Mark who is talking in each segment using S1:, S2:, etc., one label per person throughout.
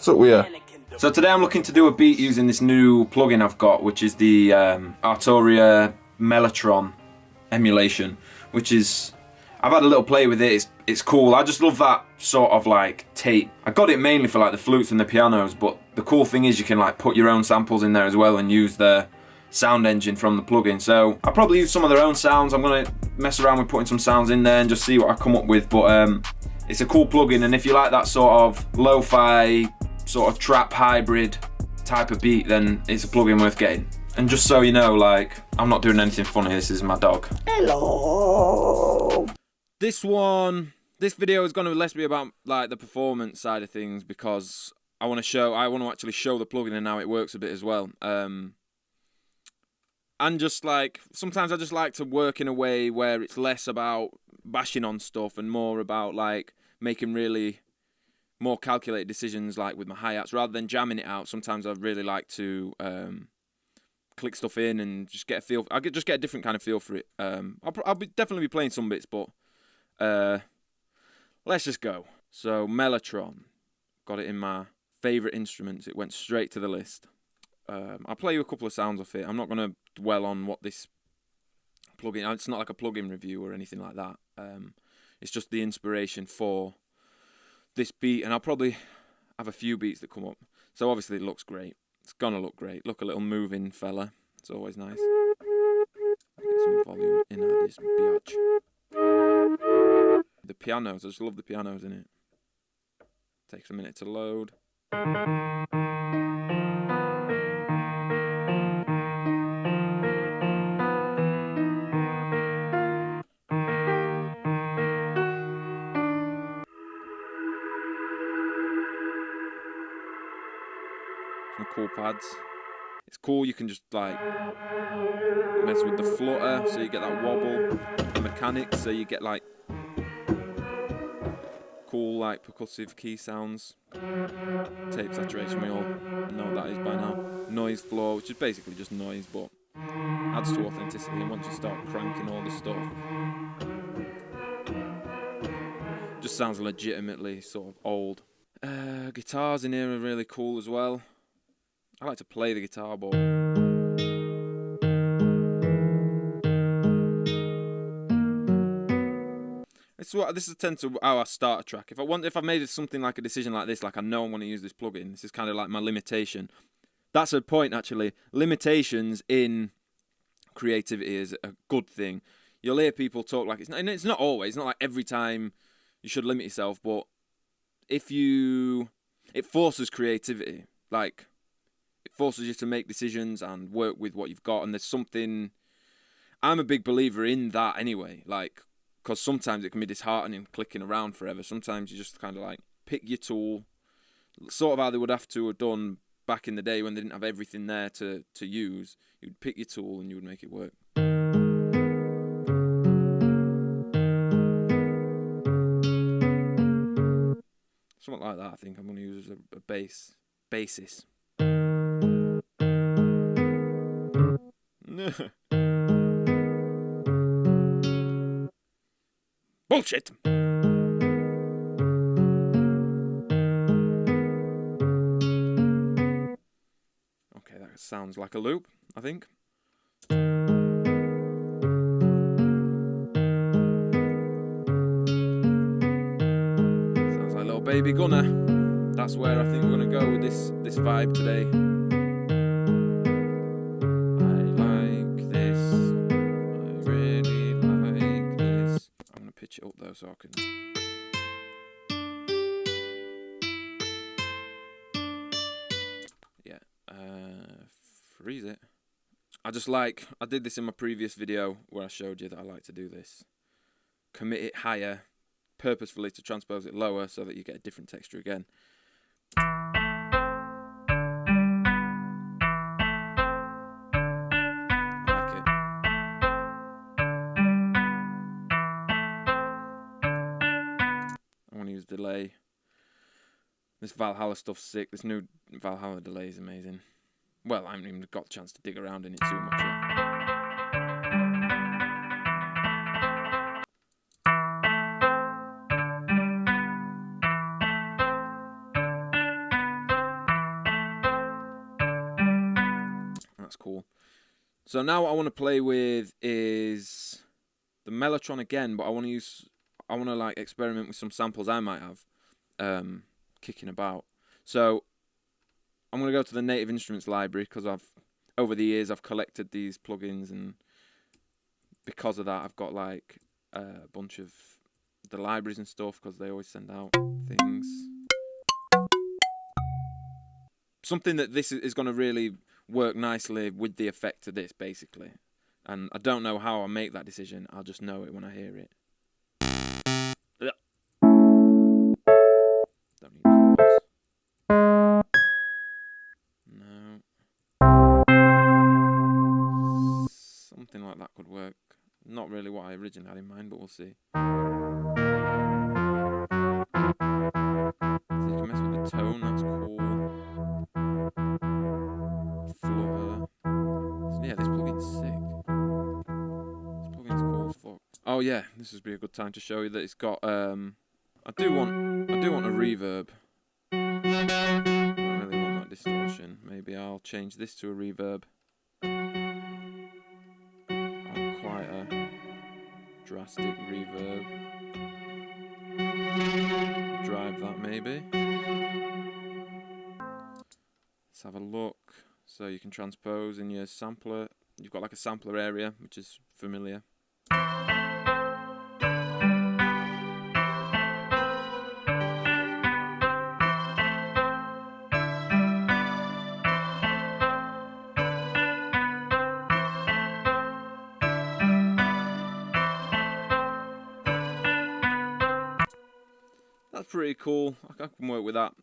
S1: What's up with you? So today I'm looking to do a beat using this new plugin I've got, which is the Arturia Mellotron emulation, which is, I've had a little play with it, it's cool. I just love that sort of like tape. I got it mainly for like the flutes and the pianos, but the cool thing is you can like put your own samples in there as well and use the sound engine from the plugin. So I'll probably use some of their own sounds. I'm gonna mess around with putting some sounds in there and just see what I come up with, but it's a cool plugin, and if you like that sort of lo-fi, sort of trap hybrid type of beat, then it's a plugin worth getting. And just so you know, like, I'm not doing anything funny, this is my dog. Hello! This video is gonna less be about like the performance side of things, because I want to actually show the plugin and how it works a bit as well. And just like, sometimes I just like to work in a way where it's less about bashing on stuff and more about like making really more calculated decisions, like with my hi-hats, rather than jamming it out. Sometimes I really like to click stuff in and just get a feel. Just get a different kind of feel for it. I'll definitely be playing some bits, but let's just go. So Mellotron, got it in my favourite instruments. It went straight to the list. I'll play you a couple of sounds off it. I'm not going to dwell on what this plugin, it's not like a plugin review or anything like that. It's just the inspiration for this beat, and I'll probably have a few beats that come up. So obviously it looks great. It's going to look great. Look, a little moving fella. It's always nice. Get some volume in at this biatch. The pianos, I just love the pianos in it. Takes a minute to load. Some cool pads. It's cool, you can just like mess with the flutter so you get that wobble. The mechanics so you get like cool like percussive key sounds. Tape saturation, we all know what that is by now. Noise floor, which is basically just noise, but adds to authenticity. And once you start cranking all this stuff, just sounds legitimately sort of old. Guitars in here are really cool as well. I like to play the guitar, but this is tend to how I start a track. If I made something like a decision like this, like I know I want to use this plugin, this is kind of like my limitation. That's a point actually. Limitations in creativity is a good thing. You'll hear people talk like and it's not always, not like every time you should limit yourself, but it forces creativity. Like, it forces you to make decisions and work with what you've got, and there's something, I'm a big believer in that anyway, like, because sometimes it can be disheartening clicking around forever. Sometimes you just kind of like pick your tool, sort of how they would have to have done back in the day when they didn't have everything there to use. You'd pick your tool and you would make it work. Something like that I think I'm going to use as a basis. Bullshit. Okay, that sounds like a loop, I think. Sounds like Little Baby Gunner. That's where I think we're gonna go with this vibe today. Pitch it up though so I can freeze it. I did this in my previous video where I showed you that I like to do this. Commit it higher purposefully to transpose it lower so that you get a different texture again. Delay. This Valhalla stuff's sick. This new Valhalla delay is amazing. Well, I haven't even got the chance to dig around in it too much yet. cool. So now what I want to play with is the Mellotron again, but I want to like experiment with some samples I might have kicking about. So I'm going to go to the Native Instruments library, because over the years I've collected these plugins, and because of that I've got like a bunch of the libraries and stuff, because they always send out things. Something that this is going to really work nicely with the effect of this, basically. And I don't know how I make that decision, I'll just know it when I hear it. Don't need chords. No. Something like that could work. Not really what I originally had in mind, but we'll see. So you can mess with the tone, that's cool. Flutter. So yeah, this plugin's sick. This plugin's cool as fuck. Oh yeah, this would be a good time to show you that it's got I do want a reverb. I don't really want that distortion. Maybe I'll change this to a reverb. Quite a drastic reverb. Drive that maybe. Let's have a look. So you can transpose in your sampler. You've got like a sampler area, which is familiar. That's pretty cool. I can work with that.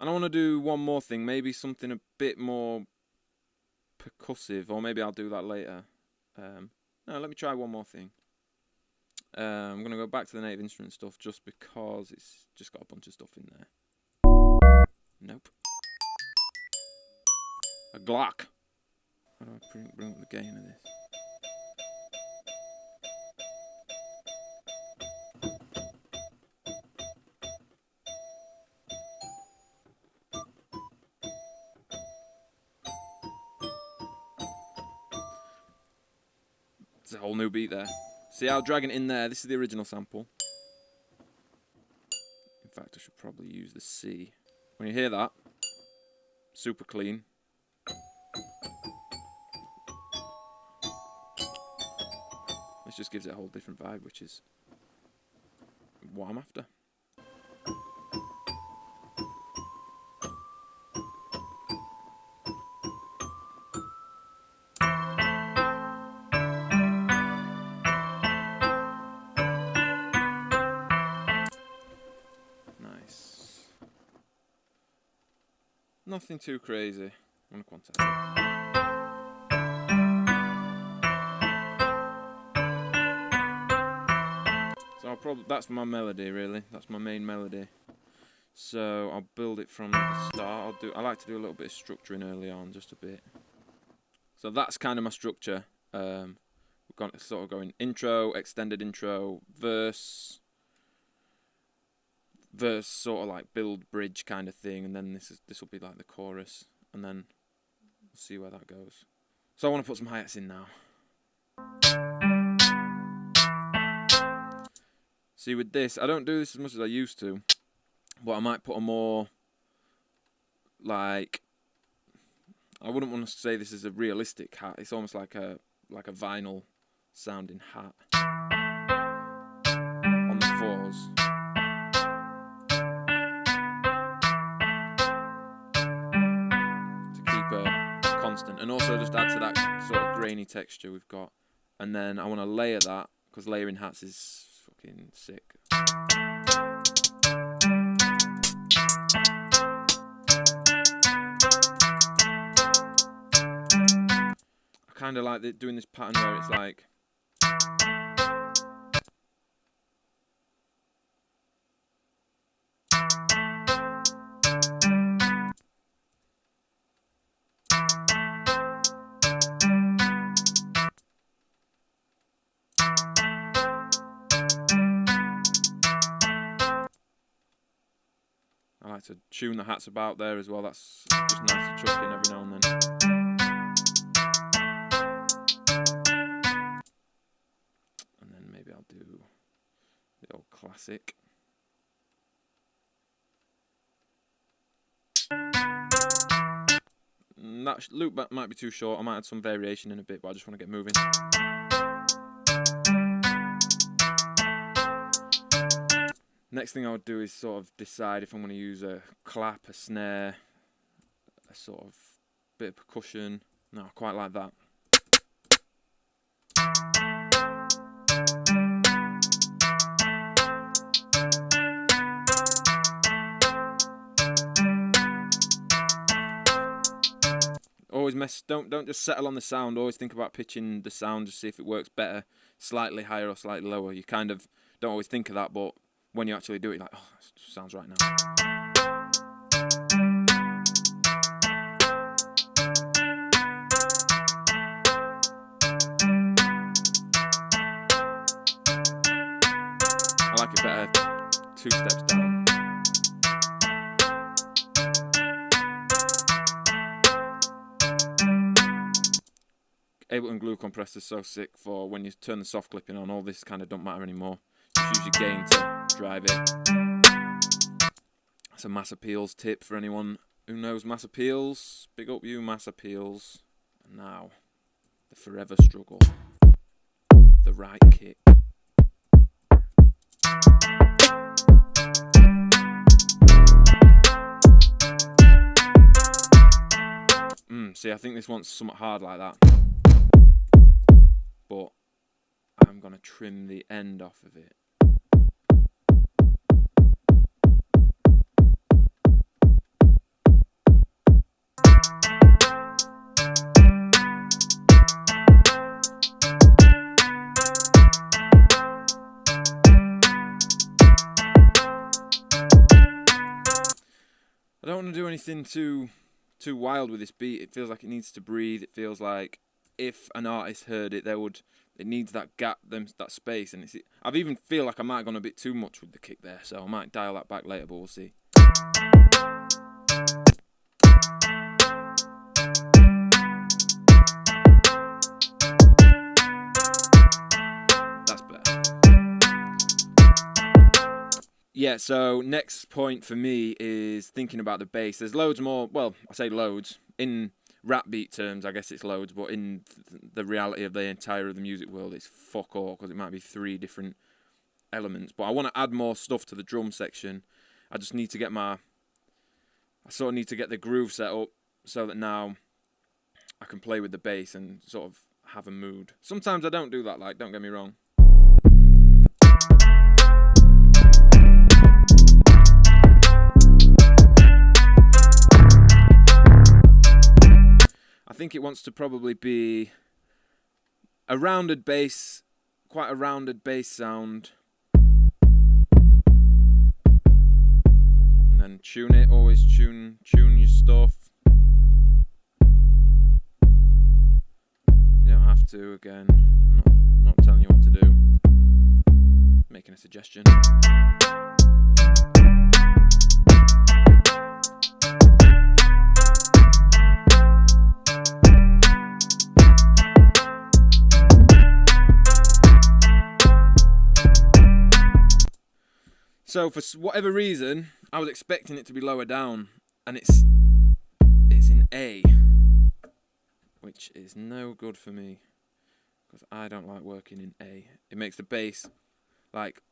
S1: And I want to do one more thing, maybe something a bit more percussive, or maybe I'll do that later. No, let me try one more thing. I'm going to go back to the Native Instruments stuff just because it's just got a bunch of stuff in there. Nope. A Glock. How do I bring up the gain of this? It's a whole new beat there. See how dragging it in there? This is the original sample. In fact, I should probably use the C. When you hear that, super clean. This just gives it a whole different vibe, which is what I'm after. Nothing too crazy. I'm gonna quantize it. So that's my melody really. That's my main melody. So I'll build it from the start. I like to do a little bit of structuring early on, just a bit. So that's kind of my structure. We're going to sort of going intro, extended intro, verse, sort of like build bridge kind of thing, and then this will be like the chorus, and then we'll see where that goes. So I want to put some hi-hats in now. See, with this, I don't do this as much as I used to, but I might put a more like, I wouldn't want to say this is a realistic hat. It's almost like a vinyl sounding hat on the fours. Constant, and also just add to that sort of grainy texture we've got, and then I want to layer that, because layering hats is fucking sick. I kind of like doing this pattern where it's like I like to tune the hats about there as well. That's just nice to chuck in every now and then. Classic. That loop back might be too short. I might add some variation in a bit, but I just want to get moving. Next thing I would do is sort of decide if I'm going to use a clap, a snare, a sort of bit of percussion. No, I quite like that. Always don't just settle on the sound. Always think about pitching the sound to see if it works better, slightly higher or slightly lower. You kind of don't always think of that, but when you actually do it, you're like, oh, that sounds right now. I like it better 2 steps down. Ableton glue compressor is so sick for when you turn the soft clipping on. All this kind of don't matter anymore. Just use your gain to drive it. That's a Mass Appeals tip for anyone who knows Mass Appeals. Big up you, Mass Appeals. And now, the forever struggle. The right kick. See, I think this one's somewhat hard like that. But I'm going to trim the end off of it. I don't want to do anything too wild with this beat. It feels like it needs to breathe. It feels like if an artist heard it, it needs that gap, that space, and I've even feel like I might have gone a bit too much with the kick there, so I might dial that back later, but we'll see. That's better. Yeah, so next point for me is thinking about the bass. There's loads more, well, I say loads, in rap beat terms, I guess it's loads, but in the reality of the entire of the music world, it's fuck all, because it might be 3 different elements. But I want to add more stuff to the drum section. I just need to get I sort of need to get the groove set up so that now I can play with the bass and sort of have a mood. Sometimes I don't do that, like, don't get me wrong. I think it wants to probably be a rounded bass, quite a rounded bass sound. And then tune it, always tune your stuff. You don't have to, again. I'm not telling you what to do. I'm making a suggestion. So for whatever reason, I was expecting it to be lower down, and it's in A, which is no good for me, because I don't like working in A. It makes the bass like,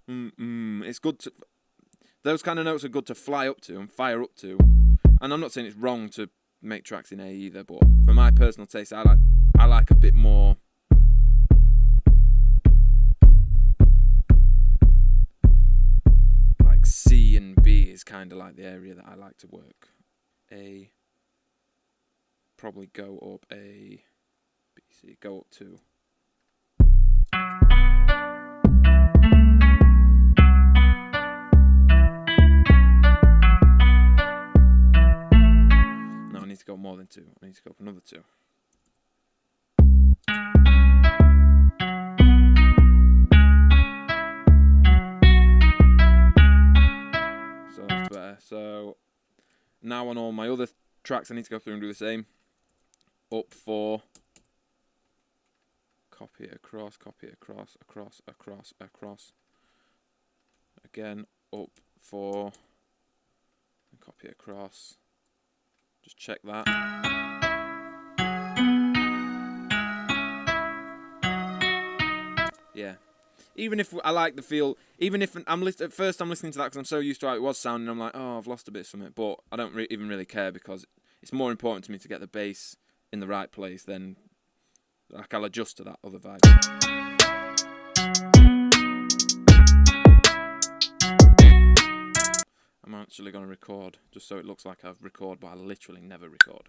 S1: it's good to, those kind of notes are good to fly up to and fire up to, and I'm not saying it's wrong to make tracks in A either, but for my personal taste, I like a bit more. C and B is kind of like the area that I like to work. A, probably go up A, B, C, go up 2. No, I need to go more than 2. I need to go up another 2. So now on all my other tracks I need to go through and do the same. Up 4. Copy it across, across. Again, up 4. Copy it across. Just check that. Yeah. Even if I like the feel, even if at first I'm listening to that because I'm so used to how it was sounding, I'm like, oh, I've lost a bit of something. But I don't even really care because it's more important to me to get the bass in the right place than like I'll adjust to that other vibe. I'm actually going to record just so it looks like I've recorded, but I literally never record.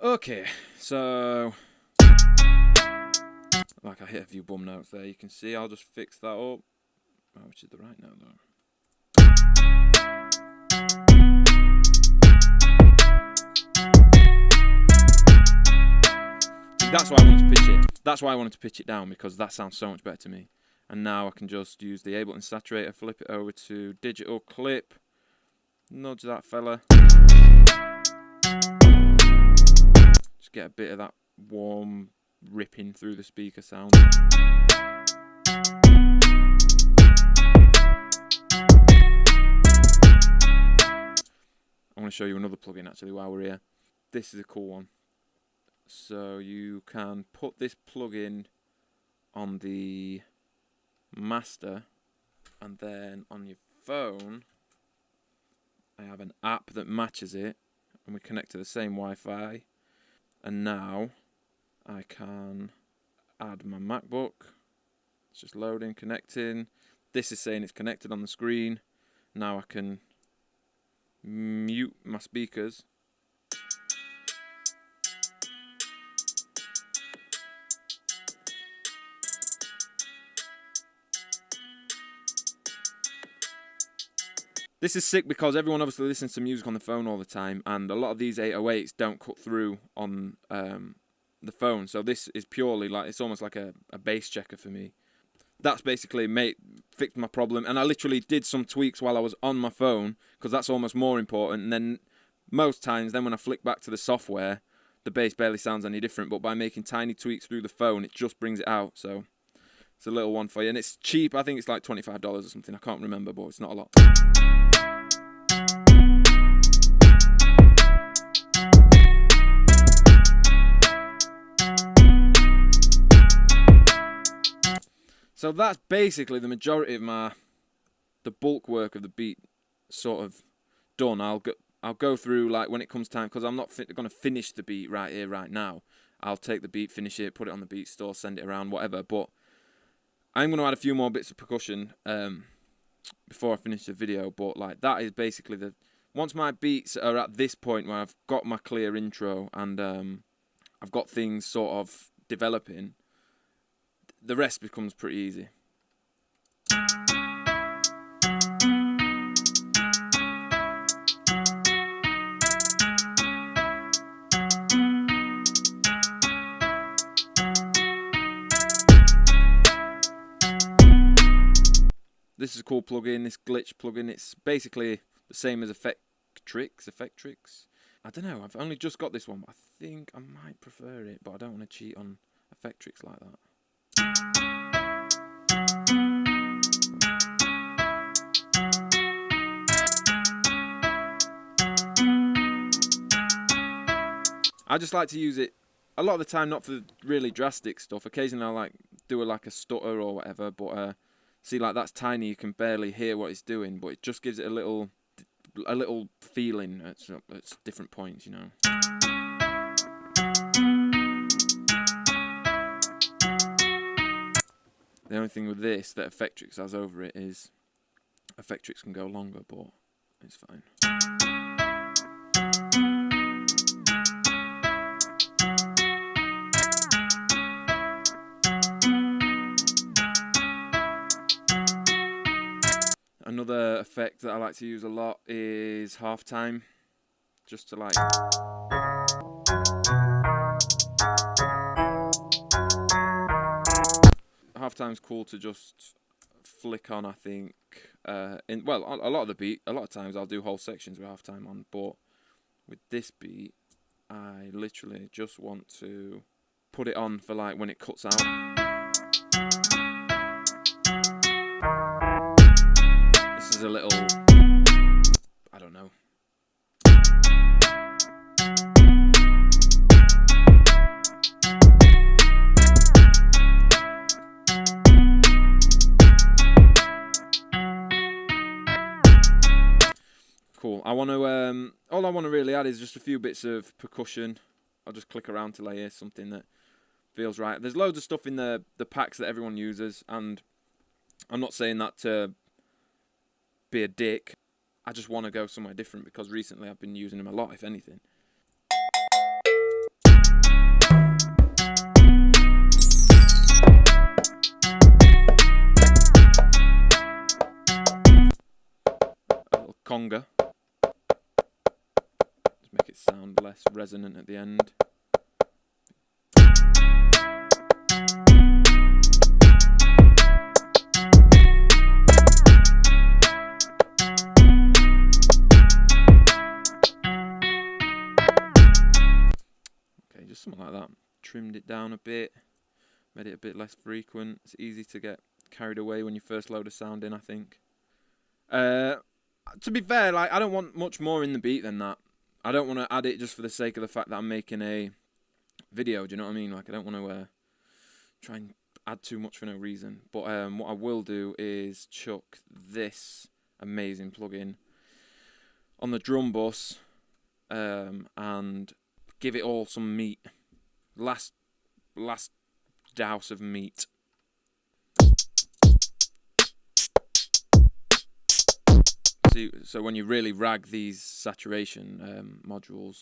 S1: Okay, so like I hit a few bum notes there, you can see. I'll just fix that up. Oh, which is the right note though. That's why I wanted to pitch it. That's why I wanted to pitch it down, because that sounds so much better to me. And now I can just use the Ableton saturator, flip it over to digital clip, nudge that fella. Just get a bit of that warm ripping through the speaker sound. I want to show you another plugin actually while we're here. This is a cool one. So you can put this plugin on the master, and then on your phone I have an app that matches it, and we connect to the same Wi-Fi. And now I can add my MacBook. It's just loading, connecting. This is saying it's connected on the screen. Now I can mute my speakers. This is sick because everyone obviously listens to music on the phone all the time, and a lot of these 808s don't cut through on the phone. So this is purely like, it's almost like a bass checker for me. That's basically fixed my problem, and I literally did some tweaks while I was on my phone, because that's almost more important. And then most times, then when I flick back to the software, the bass barely sounds any different. But by making tiny tweaks through the phone, it just brings it out. So it's a little one for you, and it's cheap. I think it's like $25 or something. I can't remember, but it's not a lot. So that's basically the majority of the bulk work of the beat sort of done. I'll go through, like, when it comes time, because I'm not going to finish the beat right here, right now. I'll take the beat, finish it, put it on the beat store, send it around, whatever. But I'm going to add a few more bits of percussion before I finish the video. But like, that is basically once my beats are at this point where I've got my clear intro and I've got things sort of developing, the rest becomes pretty easy. This is a cool plugin, this glitch plugin. It's basically the same as Effectrix. I don't know, I've only just got this one, but I think I might prefer it, but I don't want to cheat on Effectrix like that. I just like to use it a lot of the time, not for really drastic stuff. Occasionally I'll like do a stutter or whatever, but see, like, that's tiny, you can barely hear what it's doing, but it just gives it a little feeling at different points, you know. The only thing with this that Effectrix has over it is Effectrix can go longer, but it's fine. Another effect that I like to use a lot is halftime, just to like... Halftime's cool to just flick on, I think. Well, a lot of times I'll do whole sections with halftime on, but with this beat, I literally just want to put it on for like when it cuts out. This is a little, I don't know. Cool. I want to. All I want to really add is just a few bits of percussion. I'll just click around till I hear something that feels right. There's loads of stuff in the packs that everyone uses, and I'm not saying that to be a dick. I just want to go somewhere different because recently I've been using them a lot, if anything. A little conga. Make it sound less resonant at the end. Okay, just something like that. Trimmed it down a bit, made it a bit less frequent. It's easy to get carried away when you first load a sound in, I think. To be fair, like, I don't want much more in the beat than that. I don't want to add it just for the sake of the fact that I'm making a video, do you know what I mean? Like, I don't want to try and add too much for no reason. But what I will do is chuck this amazing plugin on the drum bus and give it all some meat. Last douse of meat. So when you really rag these saturation modules,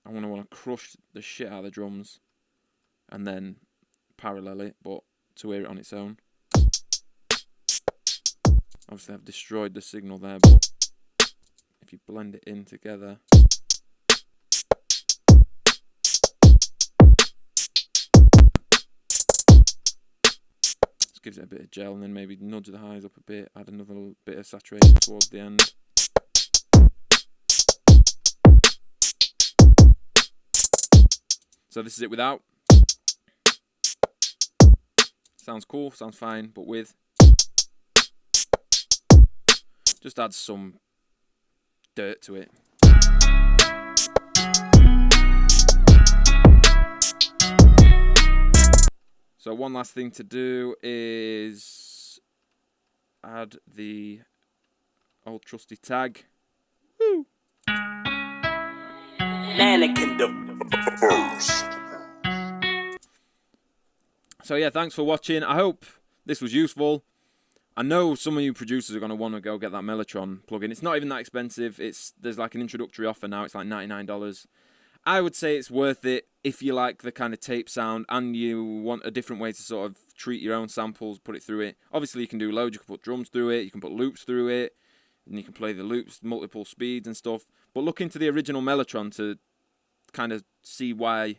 S1: I want to crush the shit out of the drums and then parallel it, but to hear it on its own. Obviously I've destroyed the signal there, but if you blend it in together, gives it a bit of gel, and then maybe nudge the highs up a bit, add another bit of saturation towards the end. So this is it without. Sounds cool, sounds fine, but with, just add some dirt to it. So one last thing to do is add the old trusty tag. Woo! So yeah, thanks for watching. I hope this was useful. I know some of you producers are going to want to go get that Mellotron plugin. It's not even that expensive. There's like an introductory offer now. It's like $99. I would say it's worth it if you like the kind of tape sound and you want a different way to sort of treat your own samples, put it through it. Obviously, you can do loads. You can put drums through it. You can put loops through it. And you can play the loops, multiple speeds and stuff. But look into the original Mellotron to kind of see why.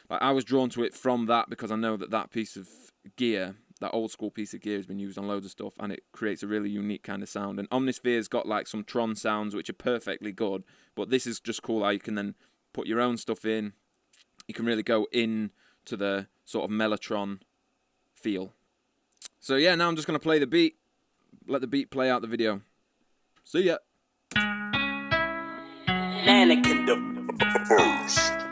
S1: Like, I was drawn to it from that because I know that that piece of gear, that old school piece of gear, has been used on loads of stuff, and it creates a really unique kind of sound. And Omnisphere's got like some Tron sounds which are perfectly good, but this is just cool how you can then put your own stuff in. You can really go in to the sort of Mellotron feel. So yeah, now I'm just going to play the beat. Let the beat play out the video. See ya. Mannequin the first.